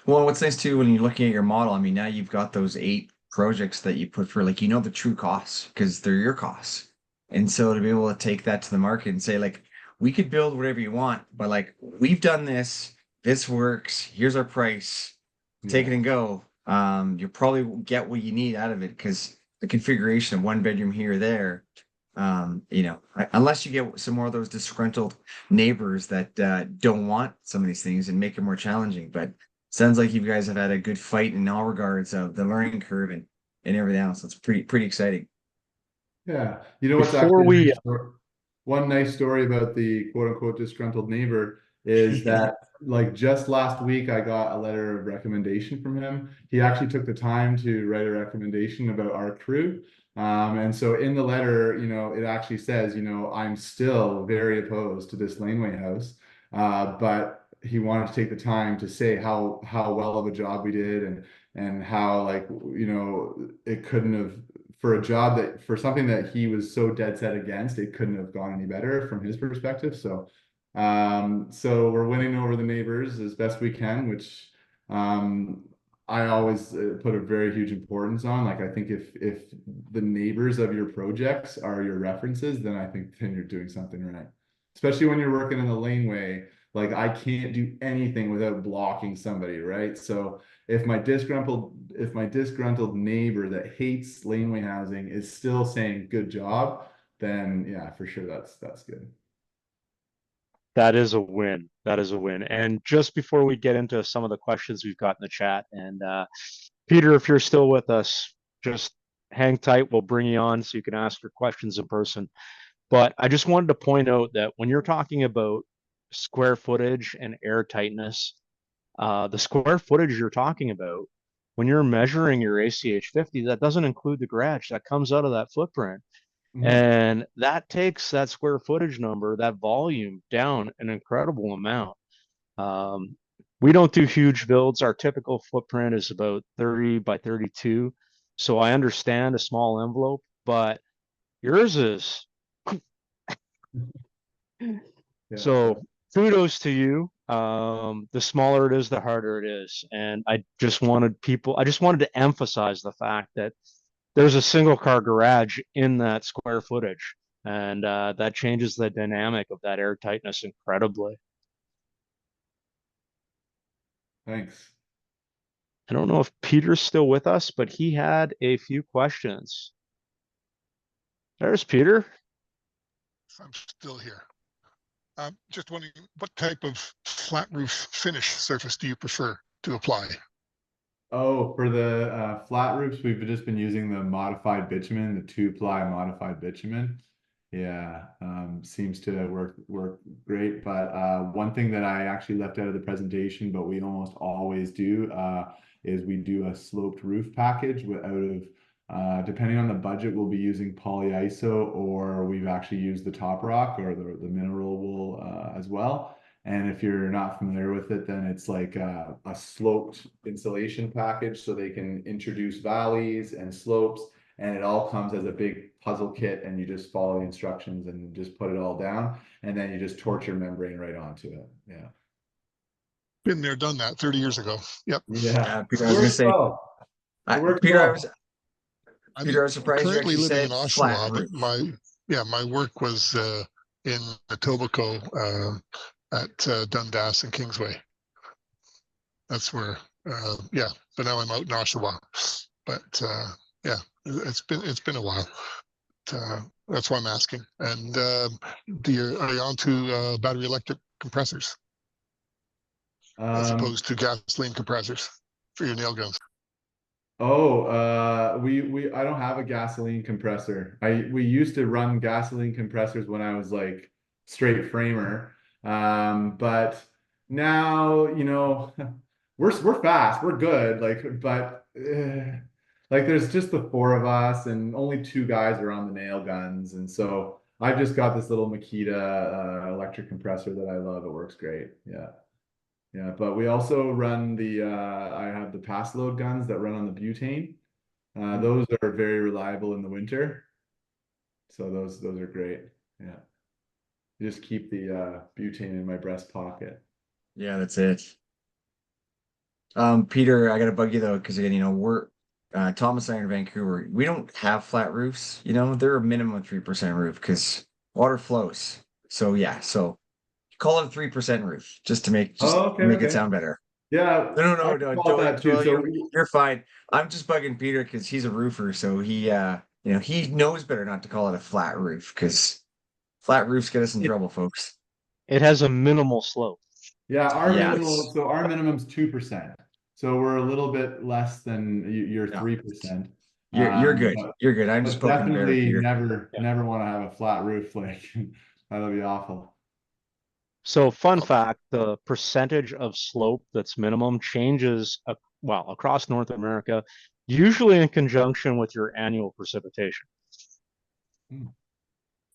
Well, what's nice too, when you're looking at your model, I mean, now you've got those 8 projects that you put for, like, you know, the true costs because they're your costs. And so to be able to take that to the market and say, like, we could build whatever you want, but like, we've done this, this works, here's our price, take it and go. You'll probably get what you need out of it because the configuration of 1 bedroom here or there, you know, unless you get some more of those disgruntled neighbors that don't want some of these things and make it more challenging. But sounds like you guys have had a good fight in all regards of the learning curve and everything else. It's pretty exciting. Yeah, you know what's Before actually we one nice story about the quote unquote disgruntled neighbor is that like just last week I got a letter of recommendation from him. He actually took the time to write a recommendation about our crew. And so in the letter, you know, it actually says, you know, I'm still very opposed to this laneway house. But he wanted to take the time to say how well of a job we did and how, like, you know, it couldn't have, for a job that, for something that he was so dead set against, it couldn't have gone any better from his perspective. So so we're winning over the neighbors as best we can, which I always put a very huge importance on. Like, I think if the neighbors of your projects are your references, then I think then you're doing something right. Especially when you're working in the laneway, like I can't do anything without blocking somebody, right? So if my disgruntled neighbor that hates laneway housing is still saying good job, then yeah, for sure that's good. That is a win. That is a win. And just before we get into some of the questions we've got in the chat, and Peter, if you're still with us, just hang tight. We'll bring you on so you can ask your questions in person. But I just wanted to point out that when you're talking about square footage and air tightness, the square footage you're talking about, when you're measuring your ACH 50, that doesn't include the garage. That comes out of that footprint. And that takes that square footage number, that volume, down an incredible amount. We don't do huge builds. Our typical footprint is about 30 by 32. So I understand a small envelope, but yours is. Yeah. So kudos to you. The smaller it is, the harder it is. And I just wanted to emphasize the fact that there's a single car garage in that square footage, and that changes the dynamic of that air tightness incredibly. Thanks. I don't know if Peter's still with us, but he had a few questions. There's Peter. I'm still here. Just wondering, what type of flat roof finish surface do you prefer to apply? Oh, for the flat roofs, we've just been using the modified bitumen, the 2-ply modified bitumen. Yeah, seems to work great. But one thing that I actually left out of the presentation, but we almost always do, is we do a sloped roof package depending on the budget, we'll be using polyiso, or we've actually used the top rock or the mineral wool as well. And if you're not familiar with it, then it's like a sloped insulation package, so they can introduce valleys and slopes, and it all comes as a big puzzle kit, and you just follow the instructions and just put it all down, and then you just torch your membrane right onto it. Yeah. Been there, done that 30 years ago. Yep. Yeah. Peter, I was gonna say, Peter, I was surprised you currently actually living said in flat Oshawa, roof. but my work was in Etobicoke at Dundas and Kingsway. That's where, but now I'm out in Oshawa. But yeah, It's been a while. That's why I'm asking. And are you on to battery electric compressors as Um, opposed to gasoline compressors for your nail guns? oh, I don't have a gasoline compressor. We used to run gasoline compressors when I was like straight framer. But now, we're fast, we're good, like, but like there's just the four of us and only two guys are on the nail guns, and so I've just got this little Makita electric compressor that I love. It works great. Yeah. Yeah, but we also run I have the pass load guns that run on the butane. Those are very reliable in the winter. So those are great. Yeah. Just keep the butane in my breast pocket. Yeah, that's it. Peter, I gotta bug you though, because again, we're Thomas and I in Vancouver. We don't have flat roofs. They're a minimum 3% roof because water flows. So yeah, so call it a 3% roof just to make Oh, okay, it okay. sound better. Yeah, No, no, I no, can no, call it that too. Joel, So you're fine. I'm just bugging Peter because he's a roofer, so he knows better not to call it a flat roof because flat roofs get us in It, trouble, folks. it has a minimal slope. yeah, Yes. our minimum's 2%. So we're a little bit less than your No, 3%. you're good. But You're good. I'm just poking the bear with definitely Peter. never want to have a flat roof. Like that'll be awful. So fun fact, the percentage of slope that's minimum changes, well, across North America, usually in conjunction with your annual precipitation. Hmm.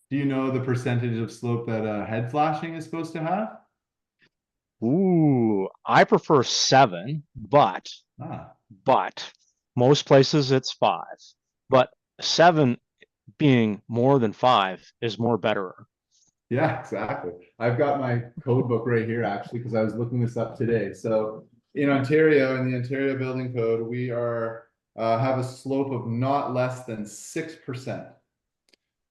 Do you know the percentage of slope that head flashing is supposed to have? Ooh, I prefer 7, Ah, but most places it's 5. But 7 being more than 5 is more better. yeah, exactly. I've got my code book right here actually because I was looking this up today. So in Ontario, in the Ontario Building Code, we have a slope of not less than 6%.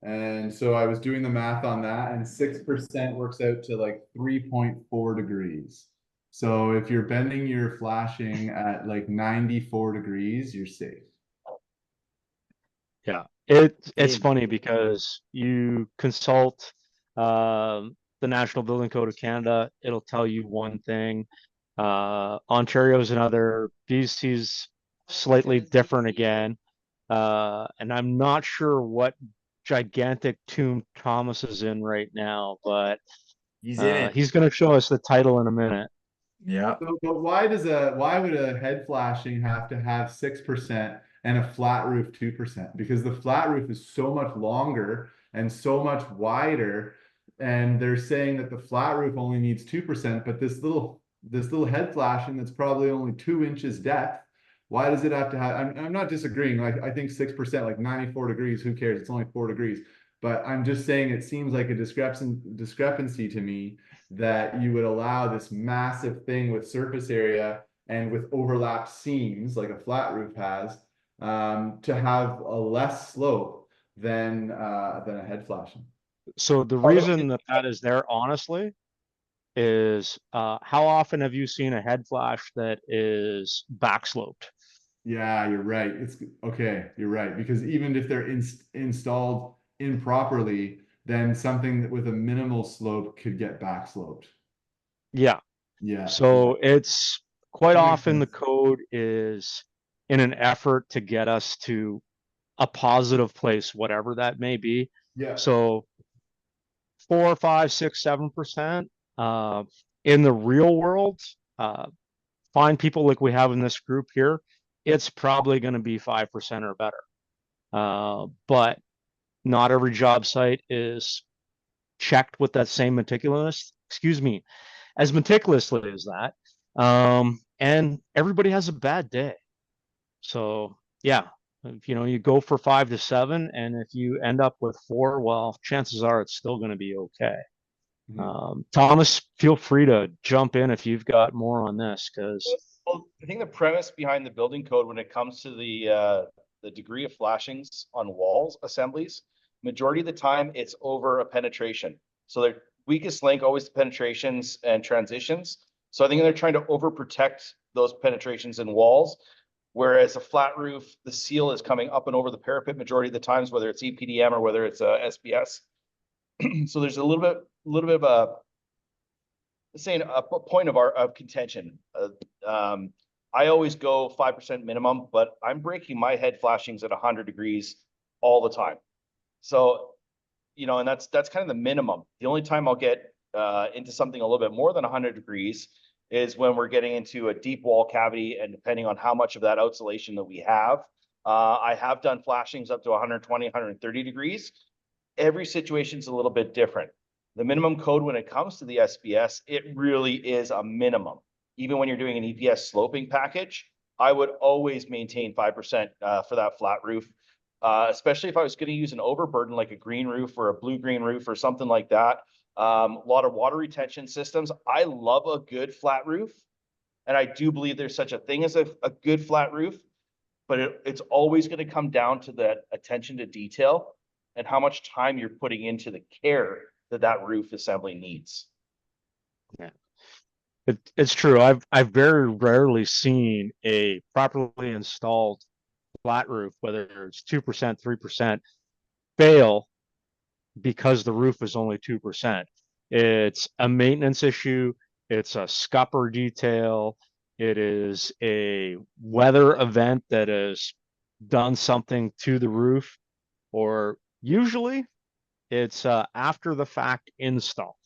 And so I was doing the math on that, and 6% works out to like 3.4 degrees. So if you're bending your flashing at like 94 degrees, you're safe. Yeah, it's Hey, funny because you consult the National Building Code of Canada, it'll tell you one thing. Ontario's another, BC's slightly different again. And I'm not sure what gigantic tomb Thomas is in right now, but he's in it. he's going to show us the title in a minute. Yeah. So, but why would a head flashing have to have 6% and a flat roof 2%? Because the flat roof is so much longer and so much wider, and they're saying that the flat roof only needs 2%, but this little head flashing that's probably only 2 inches depth. Why does it have to have? I'm not disagreeing. Like I think 6%, like 94 degrees, who cares? It's only 4 degrees. But I'm just saying it seems like a discrepancy to me that you would allow this massive thing with surface area and with overlapped seams like a flat roof has, to have a less slope than a head flashing. So the reason that is there, honestly, is how often have you seen a head flash that is backsloped? Yeah, you're right. It's okay. You're right, because even if they're installed improperly, then something with a minimal slope could get back sloped. Yeah. Yeah, So it's quite that makes often the sense. code is in an effort to get us to a positive place, whatever that may be. Yeah. So 4, 5, 6, 7%. In the real world, uh, find people like we have in this group here, it's probably going to be 5% or better. But not every job site is checked with that same as meticulously as that. And everybody has a bad day. So yeah, if you go for 5 to 7, and if you end up with 4, well, chances are it's still going to be okay. Thomas, feel free to jump in if you've got more on this, because Well, I think the premise behind the building code when it comes to the degree of flashings on walls assemblies, majority of the time it's over a penetration. So their weakest link always the penetrations and transitions. So I think they're trying to overprotect those penetrations in walls. Whereas a flat roof, the seal is coming up and over the parapet majority of the times, whether it's EPDM or whether it's SBS. So there's a little bit of a point of contention. I always go 5% minimum, but I'm breaking my head flashings at 100 degrees all the time. So, you know, and that's kind of the minimum. The only time I'll get into something a little bit more than 100 degrees is when we're getting into a deep wall cavity, and depending on how much of that outsolation that we have. I have done flashings up to 120, 130 degrees. Every situation is a little bit different. The minimum code when it comes to the SBS, it really is a minimum. Even when you're doing an EPS sloping package, I would always maintain 5% for that flat roof, especially if I was going to use an overburden like a green roof or a blue-green roof or something like that. A lot of water retention systems. I love a good flat roof, and I do believe there's such a thing as a good flat roof, but it's always going to come down to that attention to detail and how much time you're putting into the care that roof assembly needs. Yeah, it's true. I've very rarely seen a properly installed flat roof, whether it's 2%, 3%, fail because the roof is only 2%. It's a maintenance issue. It's a scupper detail. It is a weather event that has done something to the roof, or usually it's after the fact install.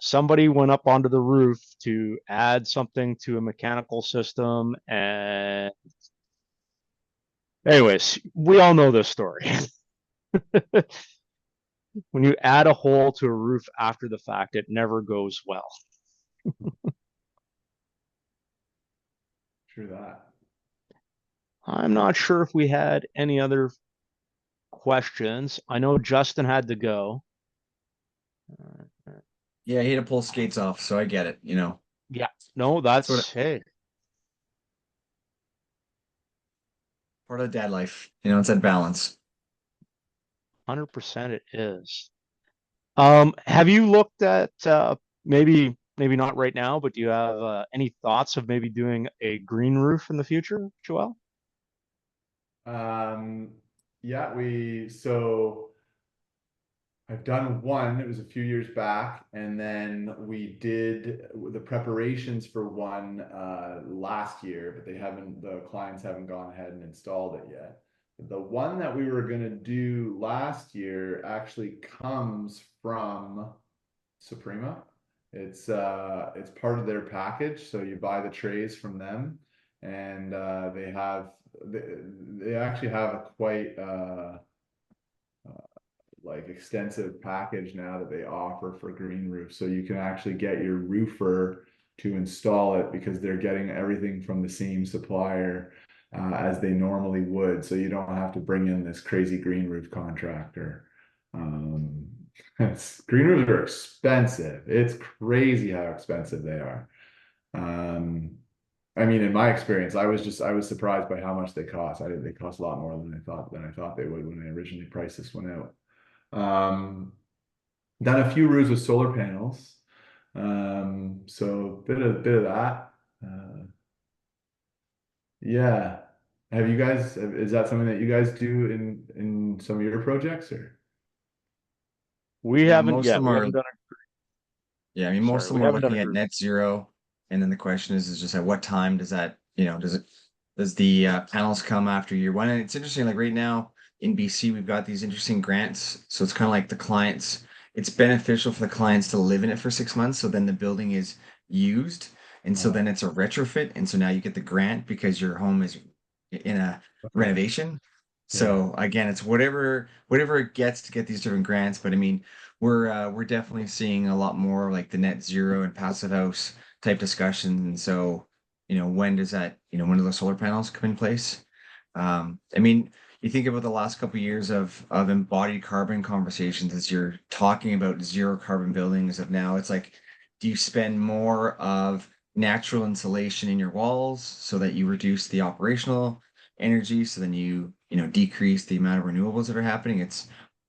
Somebody went up onto the roof to add something to a mechanical system, and anyways, we all know this story. When you add a hole to a roof after the fact, it never goes well. True that. I'm not sure if we had any other questions. I know Justin had to go. Yeah, he had to pull skates off, so I get it, you know. Yeah, no, that's Sort of- hey, Part of dad life. You know, it's that balance. 100% it is. Have you looked at maybe not right now, but do you have any thoughts of maybe doing a green roof in the future, Joel? Yeah, so I've done one, it was a few years back, and then we did the preparations for one last year, but the clients haven't gone ahead and installed it yet. The one that we were going to do last year actually comes from Suprema. It's part of their package, so you buy the trays from them, and they actually have a quite like extensive package now that they offer for green roofs. So you can actually get your roofer to install it because they're getting everything from the same supplier as they normally would. So you don't have to bring in this crazy green roof contractor. Green roofs are expensive. It's crazy how expensive they are. I mean, in my experience, I was surprised by how much they cost. They cost a lot more than I thought they would when I originally priced this one out. Done a few roofs with solar panels. So bit of that. Yeah. Is that something that you guys do in some of your projects, or? We Yeah, haven't most yet. of them We are- haven't done Yeah, I mean, Sorry, most of we them are haven't done looking a at group. net zero, and then the question is just at what time does that, you know, does the panels come after year one? And it's interesting, like right now in BC, we've got these interesting grants, so it's kind of like the clients. It's beneficial for the clients to live in it for 6 months, so then the building is used, and so then it's a retrofit, and so now you get the grant because your home is in a renovation. So again, it's whatever it gets to get these different grants, but I mean, we're definitely seeing a lot more like the net zero and passive house type discussions. And so, you know, when do the solar panels come in place? I mean, you think about the last couple of years of embodied carbon conversations as you're talking about zero carbon buildings of now, it's like, do you spend more of natural insulation in your walls so that you reduce the operational energy, so then you decrease the amount of renewables that are happening? It's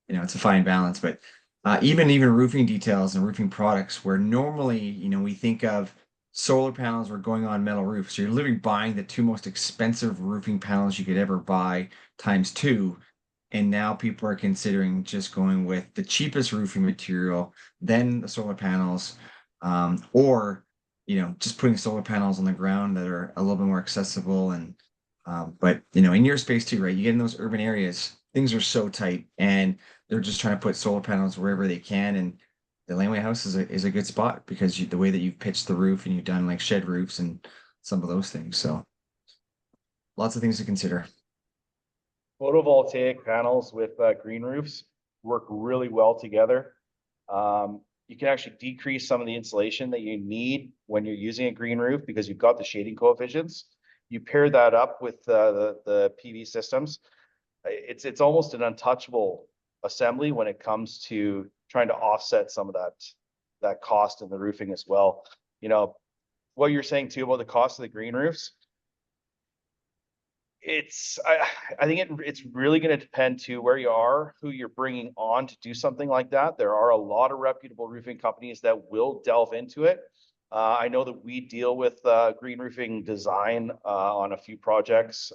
it's a fine balance, but even roofing details and roofing products, where normally we think of solar panels were going on metal roofs. So you're literally buying the two most expensive roofing panels you could ever buy times two. And now people are considering just going with the cheapest roofing material, then the solar panels, or just putting solar panels on the ground that are a little bit more accessible. And but in your space too, right? You get in those urban areas, things are so tight, and they're just trying to put solar panels wherever they can. And the Laneway house is a good spot because the way that you've pitched the roof and you've done like shed roofs and some of those things. So lots of things to consider. Photovoltaic panels with green roofs work really well together. You can actually decrease some of the insulation that you need when you're using a green roof because you've got the shading coefficients. You pair that up with the PV systems. It's almost an untouchable assembly when it comes to trying to offset some of that cost in the roofing as well. What you're saying too about the cost of the green roofs, I think it's really going to depend to where you are, who you're bringing on to do something like that. There are a lot of reputable roofing companies that will delve into it. I know that we deal with green roofing design on a few projects.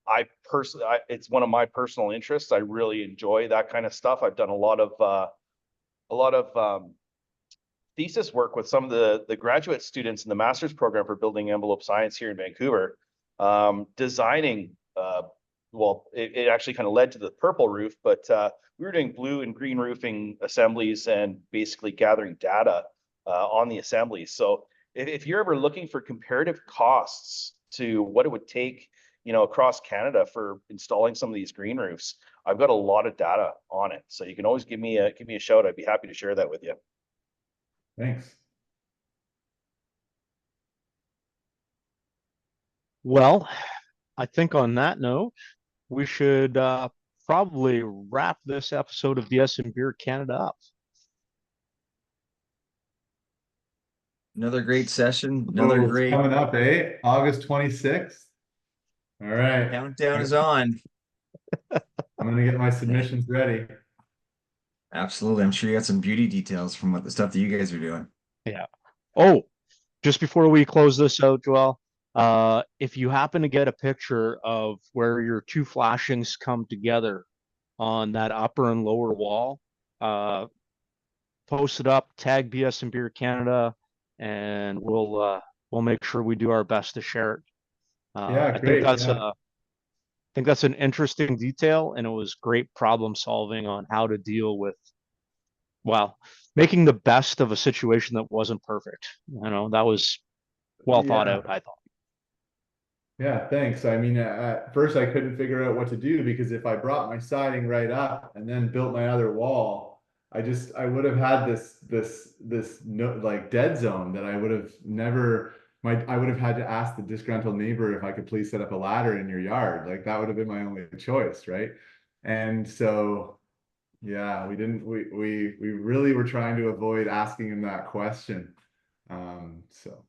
It's one of my personal interests. I really enjoy that kind of stuff. I've done a lot of thesis work with some of the graduate students in the master's program for building envelope science here in Vancouver. Designing, it actually kind of led to the purple roof, but we were doing blue and green roofing assemblies and basically gathering data on the assemblies. So if you're ever looking for comparative costs to what it would take, across Canada for installing some of these green roofs, I've got a lot of data on it. So you can always give me a shout. I'd be happy to share that with you. Thanks. Well, I think on that note, we should probably wrap this episode of BS&BEER Canada up. Another great session. Another It's great coming up, eh? August 26th. All right. countdown is on. I'm gonna get my submissions ready. Absolutely. I'm sure you got some beauty details from what the stuff that you guys are doing. Yeah. Oh, just before we close this out, Joel, if you happen to get a picture of where your two flashings come together on that upper and lower wall, post it up, tag BS&BEER Canada, and we'll make sure we do our best to share it. Yeah, I great. think that's an interesting detail, and it was great problem solving on how to deal with, well, making the best of a situation that wasn't perfect. That was well thought Yeah. out, I thought. Yeah, thanks. I mean, at first I couldn't figure out what to do because if I brought my siding right up and then built my other wall, I would have had this no, like dead zone that I would have never I would have had to ask the disgruntled neighbor if I could please set up a ladder in your yard. Like that would have been my only choice, right? And so yeah, we really were trying to avoid asking him that question. So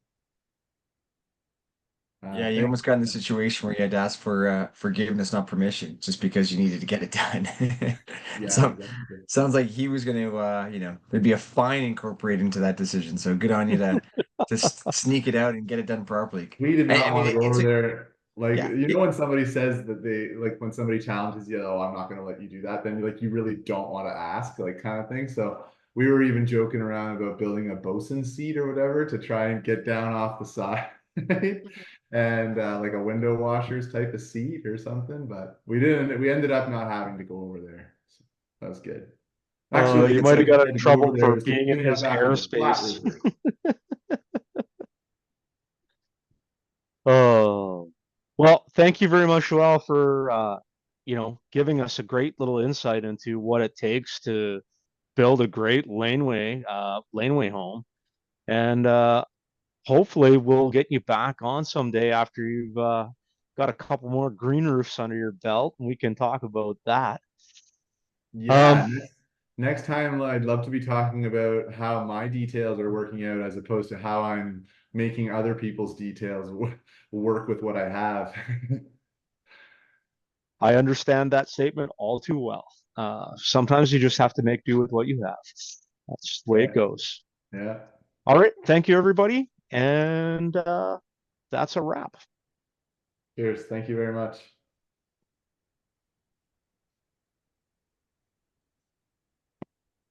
Yeah, you thanks. almost got in the situation where you had to ask for forgiveness, not permission, just because you needed to get it done. Yeah, So exactly. sounds like he was going to, there'd be a fine incorporated into that decision. So good on you to sneak it out and get it done properly. We did not I mean, want to go it's over a there. Like, yeah, when somebody says that when somebody challenges you, oh, I'm not going to let you do that, then you really don't want to ask, like kind of thing. So we were even joking around about building a bosun seat or whatever to try and get down off the side. And like a window washers type of seat or something, but we ended up not having to go over there. So that was good. Actually, You the might have reason we got had in to go over trouble there for was to being in clean his up after the flat airspace. roofer. Oh, well, thank you very much, Joel, for giving us a great little insight into what it takes to build a great laneway home. And hopefully we'll get you back on someday after you've got a couple more green roofs under your belt, and we can talk about that. Yeah, next time I'd love to be talking about how my details are working out as opposed to how I'm making other people's details work with what I have. I understand that statement all too well. Sometimes you just have to make do with what you have. That's the way it goes. Yeah. All right. Thank you, everybody. And that's a wrap. Cheers. Thank you very much.